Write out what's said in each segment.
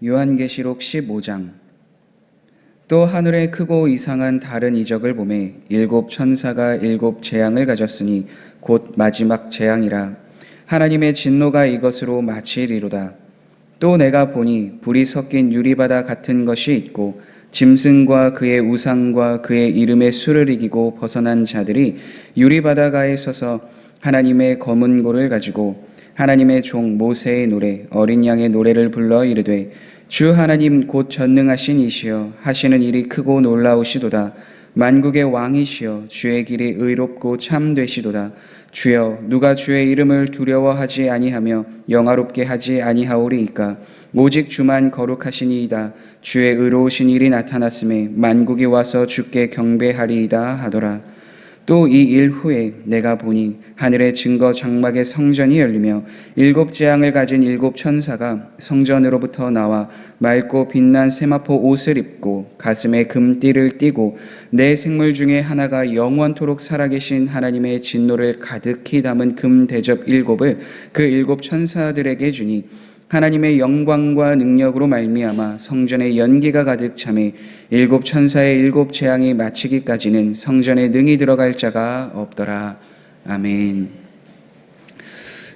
요한계시록 15장. 또 하늘에 크고 이상한 다른 이적을 보매 일곱 천사가 일곱 재앙을 가졌으니 곧 마지막 재앙이라. 하나님의 진노가 이것으로 마치리로다. 또 내가 보니 불이 섞인 유리바다 같은 것이 있고 짐승과 그의 우상과 그의 이름의 수를 이기고 벗어난 자들이 유리바다가에 서서 하나님의 검은 고를 가지고 하나님의 종 모세의 노래 어린 양의 노래를 불러 이르되 주 하나님 곧 전능하신 이시여 하시는 일이 크고 놀라우시도다. 만국의 왕이시여 주의 길이 의롭고 참되시도다. 주여 누가 주의 이름을 두려워하지 아니하며 영화롭게 하지 아니하오리이까. 오직 주만 거룩하시니이다. 주의 의로우신 일이 나타났음에 만국이 와서 주께 경배하리이다 하더라. 또 이 일 후에 내가 보니 하늘의 증거 장막의 성전이 열리며 일곱 재앙을 가진 일곱 천사가 성전으로부터 나와 맑고 빛난 세마포 옷을 입고 가슴에 금띠를 띠고 네 생물 중에 하나가 영원토록 살아계신 하나님의 진노를 가득히 담은 금 대접 일곱을 그 일곱 천사들에게 주니 하나님의 영광과 능력으로 말미암아 성전에 연기가 가득 차매 일곱 천사의 일곱 재앙이 마치기까지는 성전에 능히 들어갈 자가 없더라. 아멘.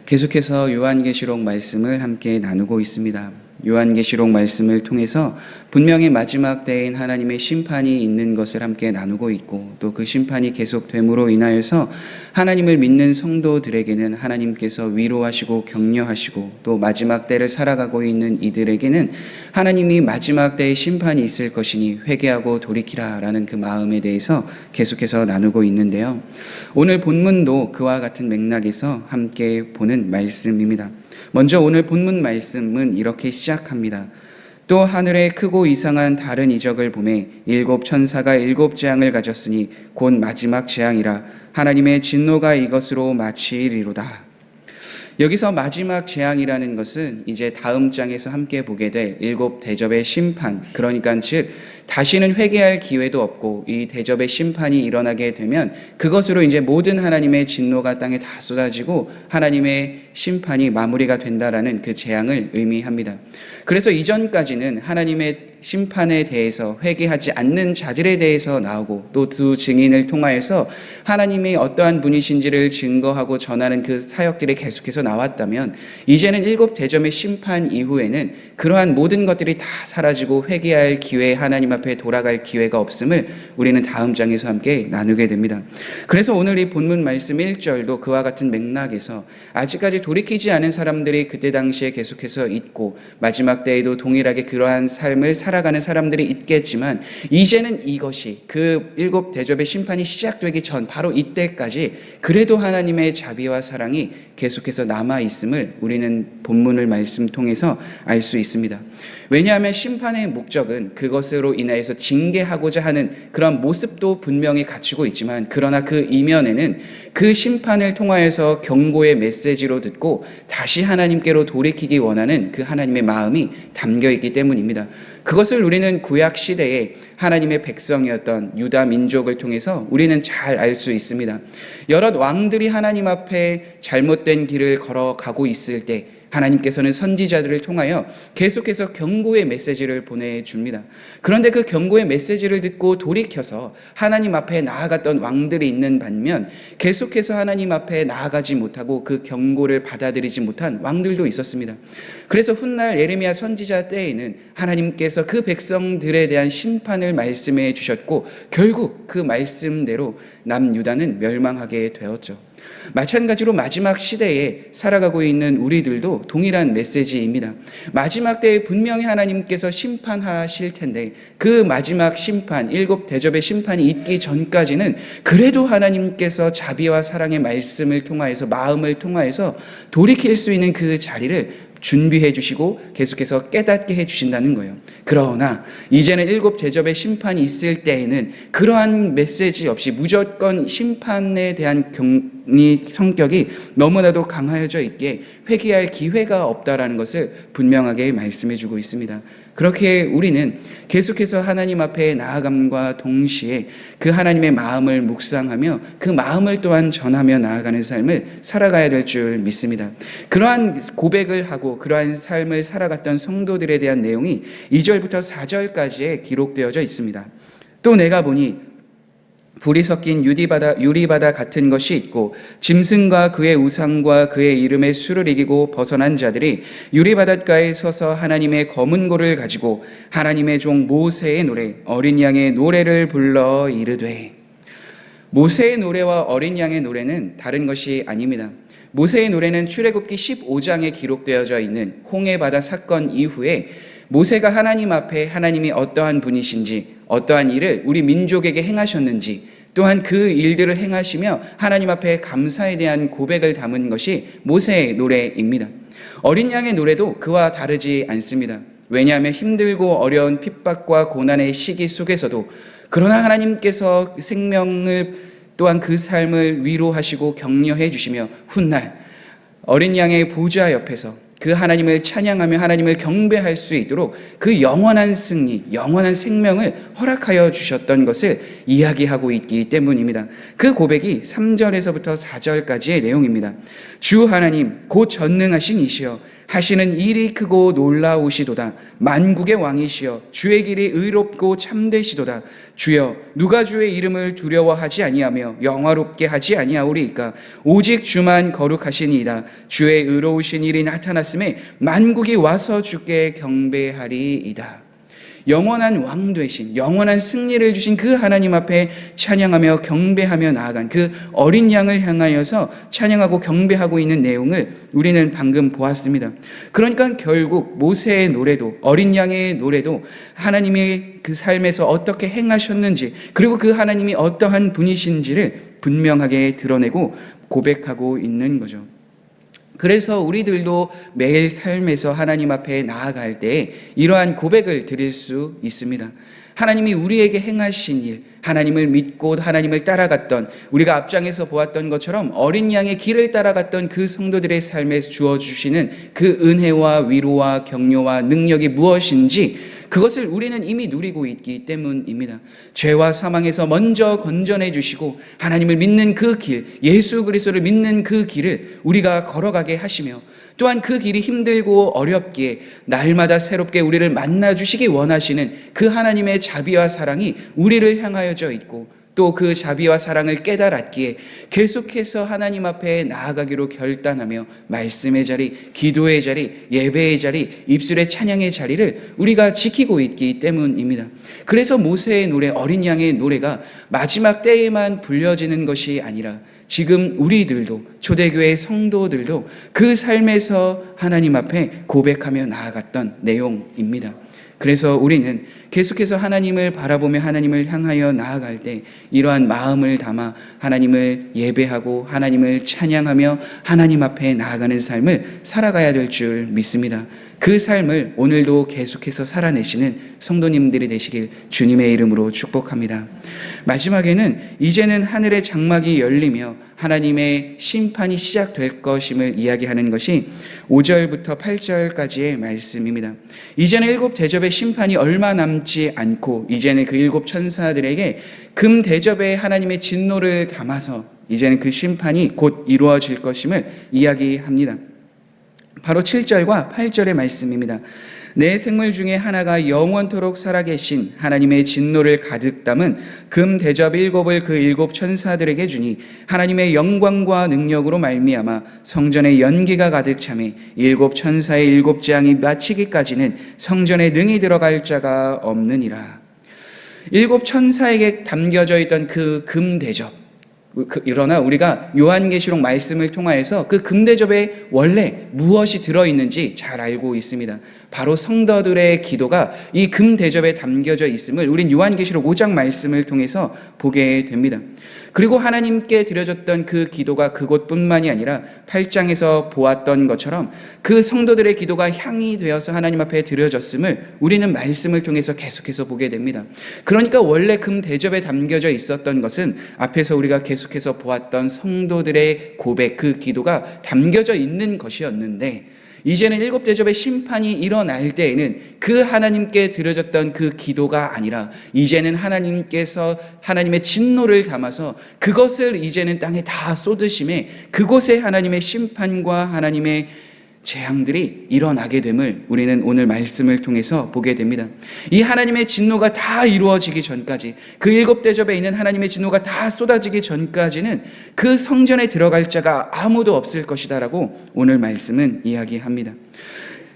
계속해서 요한계시록 말씀을 함께 나누고 있습니다. 요한계시록 말씀을 통해서 분명히 마지막 때인 하나님의 심판이 있는 것을 함께 나누고 있고 또 그 심판이 계속됨으로 인하여서 하나님을 믿는 성도들에게는 하나님께서 위로하시고 격려하시고 또 마지막 때를 살아가고 있는 이들에게는 하나님이 마지막 때의 심판이 있을 것이니 회개하고 돌이키라 라는 그 마음에 대해서 계속해서 나누고 있는데요. 오늘 본문도 그와 같은 맥락에서 함께 보는 말씀입니다. 먼저 오늘 본문 말씀은 이렇게 시작합니다. 또 하늘에 크고 이상한 다른 이적을 보매 일곱 천사가 일곱 재앙을 가졌으니 곧 마지막 재앙이라. 하나님의 진노가 이것으로 마치리로다. 여기서 마지막 재앙이라는 것은 이제 다음 장에서 함께 보게 될 일곱 대접의 심판, 그러니까 즉 다시는 회개할 기회도 없고 이 대접의 심판이 일어나게 되면 그것으로 이제 모든 하나님의 진노가 땅에 다 쏟아지고 하나님의 심판이 마무리가 된다라는 그 재앙을 의미합니다. 그래서 이전까지는 하나님의 심판에 대해서 회개하지 않는 자들에 대해서 나오고 또 두 증인을 통하여서 하나님이 어떠한 분이신지를 증거하고 전하는 그 사역들이 계속해서 나왔다면 이제는 일곱 대접의 심판 이후에는 그러한 모든 것들이 다 사라지고 회개할 기회, 하나님 앞에 돌아갈 기회가 없음을 우리는 다음 장에서 함께 나누게 됩니다. 그래서 오늘 이 본문 말씀 1절도 그와 같은 맥락에서 아직까지 돌이키지 않은 사람들이 그때 당시에 계속해서 있고 마지막 때에도 동일하게 그러한 삶을 살아가는 사람들이 있겠지만 이제는 이것이 그 일곱 대접의 심판이 시작되기 전 바로 이때까지 그래도 하나님의 자비와 사랑이 계속해서 남아있음을 우리는 본문을 말씀 통해서 알 수 있습니다. 왜냐하면 심판의 목적은 그것으로 인하여서 징계하고자 하는 그런 모습도 분명히 갖추고 있지만 그러나 그 이면에는 그 심판을 통하여서 경고의 메시지로 듣고 다시 하나님께로 돌이키기 원하는 그 하나님의 마음이 담겨 있기 때문입니다. 그것을 우리는 구약 시대에 하나님의 백성이었던 유다 민족을 통해서 우리는 잘 알 수 있습니다. 여러 왕들이 하나님 앞에 잘못된 길을 걸어가고 있을 때 하나님께서는 선지자들을 통하여 계속해서 경고의 메시지를 보내줍니다. 그런데 그 경고의 메시지를 듣고 돌이켜서 하나님 앞에 나아갔던 왕들이 있는 반면 계속해서 하나님 앞에 나아가지 못하고 그 경고를 받아들이지 못한 왕들도 있었습니다. 그래서 훗날 예레미야 선지자 때에는 하나님께서 그 백성들에 대한 심판을 말씀해 주셨고 결국 그 말씀대로 남유다는 멸망하게 되었죠. 마찬가지로 마지막 시대에 살아가고 있는 우리들도 동일한 메시지입니다. 마지막 때에 분명히 하나님께서 심판하실 텐데 그 마지막 심판, 일곱 대접의 심판이 있기 전까지는 그래도 하나님께서 자비와 사랑의 말씀을 통하여서 마음을 통하여서 돌이킬 수 있는 그 자리를 준비해 주시고 계속해서 깨닫게 해 주신다는 거예요. 그러나 이제는 일곱 대접의 심판이 있을 때에는 그러한 메시지 없이 무조건 심판에 대한 성격이 너무나도 강하여져 있기에 회개할 기회가 없다라는 것을 분명하게 말씀해주고 있습니다. 그렇게 우리는 계속해서 하나님 앞에 나아감과 동시에 그 하나님의 마음을 묵상하며 그 마음을 또한 전하며 나아가는 삶을 살아가야 될 줄 믿습니다. 그러한 고백을 하고 그러한 삶을 살아갔던 성도들에 대한 내용이 2절부터 4절까지에 기록되어져 있습니다. 또 내가 보니 불이 섞인 유리바다 같은 것이 있고 짐승과 그의 우상과 그의 이름의 수를 이기고 벗어난 자들이 유리바닷가에 서서 하나님의 검은 고를 가지고 하나님의 종 모세의 노래 어린 양의 노래를 불러 이르되. 모세의 노래와 어린 양의 노래는 다른 것이 아닙니다. 모세의 노래는 출애굽기 15장에 기록되어져 있는 홍해바다 사건 이후에 모세가 하나님 앞에 하나님이 어떠한 분이신지 어떠한 일을 우리 민족에게 행하셨는지 또한 그 일들을 행하시며 하나님 앞에 감사에 대한 고백을 담은 것이 모세의 노래입니다. 어린 양의 노래도 그와 다르지 않습니다. 왜냐하면 힘들고 어려운 핍박과 고난의 시기 속에서도 그러나 하나님께서 생명을 또한 그 삶을 위로하시고 격려해 주시며 훗날 어린 양의 보좌 옆에서 그 하나님을 찬양하며 하나님을 경배할 수 있도록 그 영원한 승리, 영원한 생명을 허락하여 주셨던 것을 이야기하고 있기 때문입니다. 그 고백이 3절에서부터 4절까지의 내용입니다. 주 하나님 곧 전능하신 이시여 하시는 일이 크고 놀라우시도다. 만국의 왕이시여 주의 길이 의롭고 참되시도다. 주여 누가 주의 이름을 두려워하지 아니하며 영화롭게 하지 아니하오리이까. 오직 주만 거룩하시니이다. 주의 의로우신 일이 나타났음에 만국이 와서 주께 경배하리이다. 영원한 왕 되신 영원한 승리를 주신 그 하나님 앞에 찬양하며 경배하며 나아간 그 어린 양을 향하여서 찬양하고 경배하고 있는 내용을 우리는 방금 보았습니다. 그러니까 결국 모세의 노래도 어린 양의 노래도 하나님의 그 삶에서 어떻게 행하셨는지 그리고 그 하나님이 어떠한 분이신지를 분명하게 드러내고 고백하고 있는 거죠. 그래서 우리들도 매일 삶에서 하나님 앞에 나아갈 때 이러한 고백을 드릴 수 있습니다. 하나님이 우리에게 행하신 일, 하나님을 믿고 하나님을 따라갔던 우리가 앞장에서 보았던 것처럼 어린 양의 길을 따라갔던 그 성도들의 삶에 주어주시는 그 은혜와 위로와 격려와 능력이 무엇인지 그것을 우리는 이미 누리고 있기 때문입니다. 죄와 사망에서 먼저 건져내 주시고 하나님을 믿는 그 길, 예수 그리스도를 믿는 그 길을 우리가 걸어가게 하시며 또한 그 길이 힘들고 어렵기에 날마다 새롭게 우리를 만나 주시기 원하시는 그 하나님의 자비와 사랑이 우리를 향하여져 있고 또 그 자비와 사랑을 깨달았기에 계속해서 하나님 앞에 나아가기로 결단하며 말씀의 자리, 기도의 자리, 예배의 자리, 입술의 찬양의 자리를 우리가 지키고 있기 때문입니다. 그래서 모세의 노래, 어린 양의 노래가 마지막 때에만 불려지는 것이 아니라 지금 우리들도 초대교회 성도들도 그 삶에서 하나님 앞에 고백하며 나아갔던 내용입니다. 그래서 우리는 계속해서 하나님을 바라보며 하나님을 향하여 나아갈 때 이러한 마음을 담아 하나님을 예배하고 하나님을 찬양하며 하나님 앞에 나아가는 삶을 살아가야 될 줄 믿습니다. 그 삶을 오늘도 계속해서 살아내시는 성도님들이 되시길 주님의 이름으로 축복합니다. 마지막에는 이제는 하늘의 장막이 열리며 하나님의 심판이 시작될 것임을 이야기하는 것이 5절부터 8절까지의 말씀입니다. 이제는 7 대접의 심판이 얼마 남지 않고 이제는 그 7 천사들에게 금 대접에 하나님의 진노를 담아서 이제는 그 심판이 곧 이루어질 것임을 이야기합니다. 바로 7절과 8절의 말씀입니다. 내 생물 중에 하나가 영원토록 살아계신 하나님의 진노를 가득 담은 금 대접 7을 그 7 천사들에게 주니 하나님의 영광과 능력으로 말미암아 성전에 연기가 가득 차매 7 천사의 7 재앙이 마치기까지는 성전에 능히 들어갈 자가 없느니라. 7 천사에게 담겨져 있던 그 금 대접, 그러나 우리가 요한계시록 말씀을 통하여서 그 금대접에 원래 무엇이 들어있는지 잘 알고 있습니다. 바로 성도들의 기도가 이 금대접에 담겨져 있음을 우린 요한계시록 5장 말씀을 통해서 보게 됩니다. 그리고 하나님께 드려졌던 그 기도가 그곳뿐만이 아니라 8장에서 보았던 것처럼 그 성도들의 기도가 향이 되어서 하나님 앞에 드려졌음을 우리는 말씀을 통해서 계속해서 보게 됩니다. 그러니까 원래 금 대접에 담겨져 있었던 것은 앞에서 우리가 계속해서 보았던 성도들의 고백, 그 기도가 담겨져 있는 것이었는데, 이제는 7 대접의 심판이 일어날 때에는 그 하나님께 드려졌던 그 기도가 아니라 이제는 하나님께서 하나님의 진노를 담아서 그것을 이제는 땅에 다 쏟으심에 그곳에 하나님의 심판과 하나님의 재앙들이 일어나게 됨을 우리는 오늘 말씀을 통해서 보게 됩니다. 이 하나님의 진노가 다 이루어지기 전까지, 그 7 대접에 있는 하나님의 진노가 다 쏟아지기 전까지는 그 성전에 들어갈 자가 아무도 없을 것이다라고 오늘 말씀은 이야기합니다.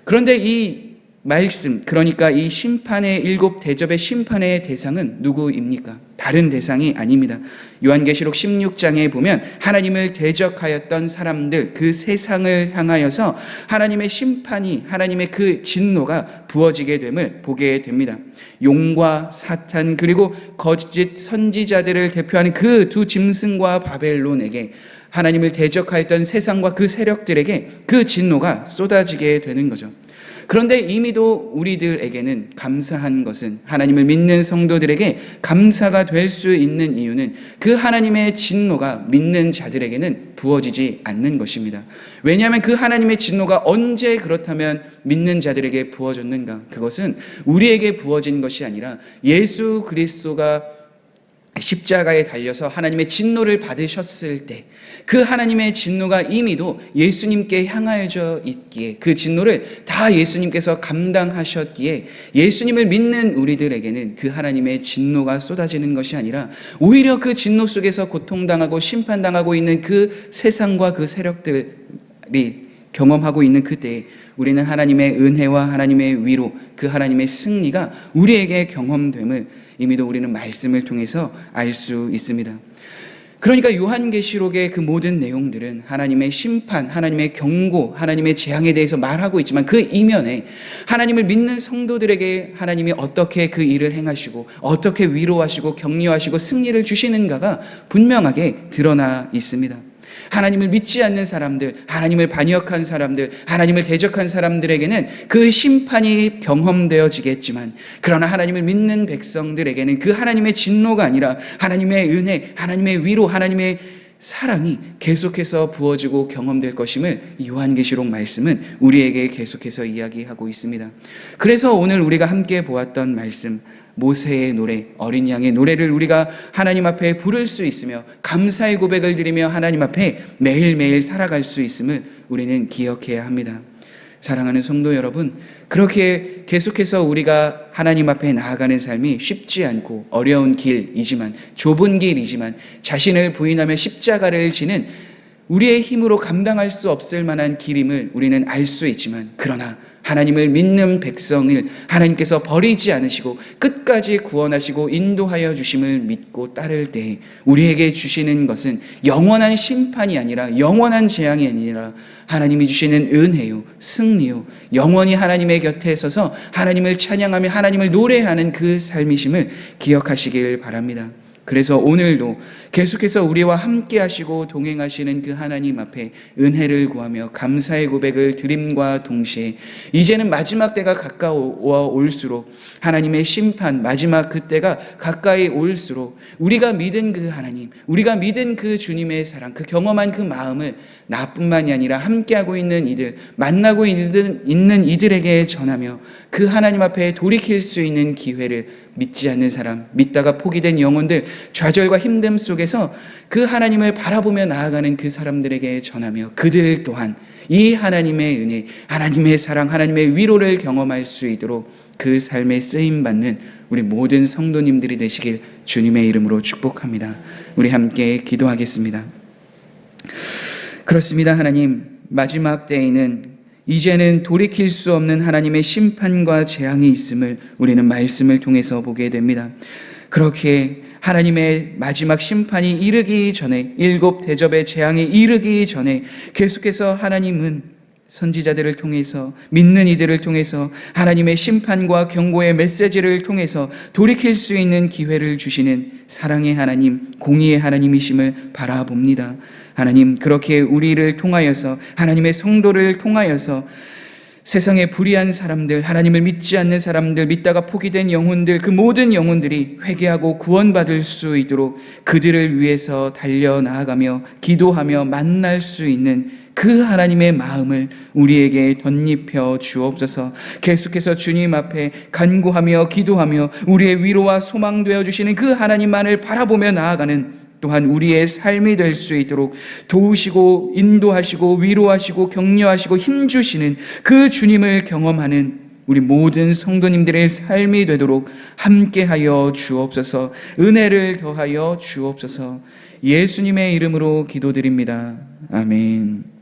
그런데 이 말씀, 그러니까 이 심판의 7 대접의 심판의 대상은 누구입니까? 다른 대상이 아닙니다. 요한계시록 16장에 보면 하나님을 대적하였던 사람들, 그 세상을 향하여서 하나님의 심판이, 하나님의 그 진노가 부어지게 됨을 보게 됩니다. 용과 사탄, 그리고 거짓 선지자들을 대표하는 그 두 짐승과 바벨론에게, 하나님을 대적하였던 세상과 그 세력들에게 그 진노가 쏟아지게 되는 거죠. 그런데 이미도 우리들에게는 감사한 것은, 하나님을 믿는 성도들에게 감사가 될 수 있는 이유는 그 하나님의 진노가 믿는 자들에게는 부어지지 않는 것입니다. 왜냐하면 그 하나님의 진노가 언제 그렇다면 믿는 자들에게 부어졌는가? 그것은 우리에게 부어진 것이 아니라 예수 그리스도가 십자가에 달려서 하나님의 진노를 받으셨을 때 그 하나님의 진노가 이미도 예수님께 향하여져 있기에, 그 진노를 다 예수님께서 감당하셨기에 예수님을 믿는 우리들에게는 그 하나님의 진노가 쏟아지는 것이 아니라 오히려 그 진노 속에서 고통당하고 심판당하고 있는 그 세상과 그 세력들이 경험하고 있는 그때에 우리는 하나님의 은혜와 하나님의 위로, 그 하나님의 승리가 우리에게 경험됨을 이미도 우리는 말씀을 통해서 알 수 있습니다. 그러니까 요한계시록의 그 모든 내용들은 하나님의 심판, 하나님의 경고, 하나님의 재앙에 대해서 말하고 있지만 그 이면에 하나님을 믿는 성도들에게 하나님이 어떻게 그 일을 행하시고 어떻게 위로하시고 격려하시고 승리를 주시는가가 분명하게 드러나 있습니다. 하나님을 믿지 않는 사람들, 하나님을 반역한 사람들, 하나님을 대적한 사람들에게는 그 심판이 경험되어지겠지만, 그러나 하나님을 믿는 백성들에게는 그 하나님의 진노가 아니라 하나님의 은혜, 하나님의 위로, 하나님의 사랑이 계속해서 부어지고 경험될 것임을 요한계시록 말씀은 우리에게 계속해서 이야기하고 있습니다. 그래서 오늘 우리가 함께 보았던 말씀, 모세의 노래, 어린 양의 노래를 우리가 하나님 앞에 부를 수 있으며 감사의 고백을 드리며 하나님 앞에 매일매일 살아갈 수 있음을 우리는 기억해야 합니다. 사랑하는 성도 여러분, 그렇게 계속해서 우리가 하나님 앞에 나아가는 삶이 쉽지 않고 어려운 길이지만, 좁은 길이지만, 자신을 부인하며 십자가를 지는 우리의 힘으로 감당할 수 없을 만한 길임을 우리는 알 수 있지만, 그러나 하나님을 믿는 백성을 하나님께서 버리지 않으시고 끝까지 구원하시고 인도하여 주심을 믿고 따를 때 우리에게 주시는 것은 영원한 심판이 아니라, 영원한 재앙이 아니라 하나님이 주시는 은혜요, 승리요, 영원히 하나님의 곁에 서서 하나님을 찬양하며 하나님을 노래하는 그 삶이심을 기억하시길 바랍니다. 그래서 오늘도 계속해서 우리와 함께 하시고 동행하시는 그 하나님 앞에 은혜를 구하며 감사의 고백을 드림과 동시에 이제는 마지막 때가 가까워 올수록, 하나님의 심판 마지막 그때가 가까이 올수록 우리가 믿은 그 하나님, 우리가 믿은 그 주님의 사랑, 그 경험한 그 마음을 나뿐만이 아니라 함께하고 있는 이들, 만나고 있는 이들에게 전하며 그 하나님 앞에 돌이킬 수 있는 기회를 믿지 않는 사람, 믿다가 포기된 영혼들, 좌절과 힘듦 속에서 그 하나님을 바라보며 나아가는 그 사람들에게 전하며 그들 또한 이 하나님의 은혜, 하나님의 사랑, 하나님의 위로를 경험할 수 있도록 그 삶에 쓰임받는 우리 모든 성도님들이 되시길 주님의 이름으로 축복합니다. 우리 함께 기도하겠습니다. 그렇습니다. 하나님, 마지막 때에는 이제는 돌이킬 수 없는 하나님의 심판과 재앙이 있음을 우리는 말씀을 통해서 보게 됩니다. 그렇게 하나님의 마지막 심판이 이르기 전에, 7 대접의 재앙이 이르기 전에 계속해서 하나님은 선지자들을 통해서, 믿는 이들을 통해서 하나님의 심판과 경고의 메시지를 통해서 돌이킬 수 있는 기회를 주시는 사랑의 하나님, 공의의 하나님이심을 바라봅니다. 하나님, 그렇게 우리를 통하여서, 하나님의 성도를 통하여서 세상의 불의한 사람들, 하나님을 믿지 않는 사람들, 믿다가 포기된 영혼들, 그 모든 영혼들이 회개하고 구원받을 수 있도록 그들을 위해서 달려나아가며 기도하며 만날 수 있는 그 하나님의 마음을 우리에게 덧입혀 주옵소서. 계속해서 주님 앞에 간구하며 기도하며 우리의 위로와 소망 되어주시는 그 하나님만을 바라보며 나아가는 또한 우리의 삶이 될 수 있도록 도우시고 인도하시고 위로하시고 격려하시고 힘주시는 그 주님을 경험하는 우리 모든 성도님들의 삶이 되도록 함께하여 주옵소서. 은혜를 더하여 주옵소서. 예수님의 이름으로 기도드립니다. 아멘.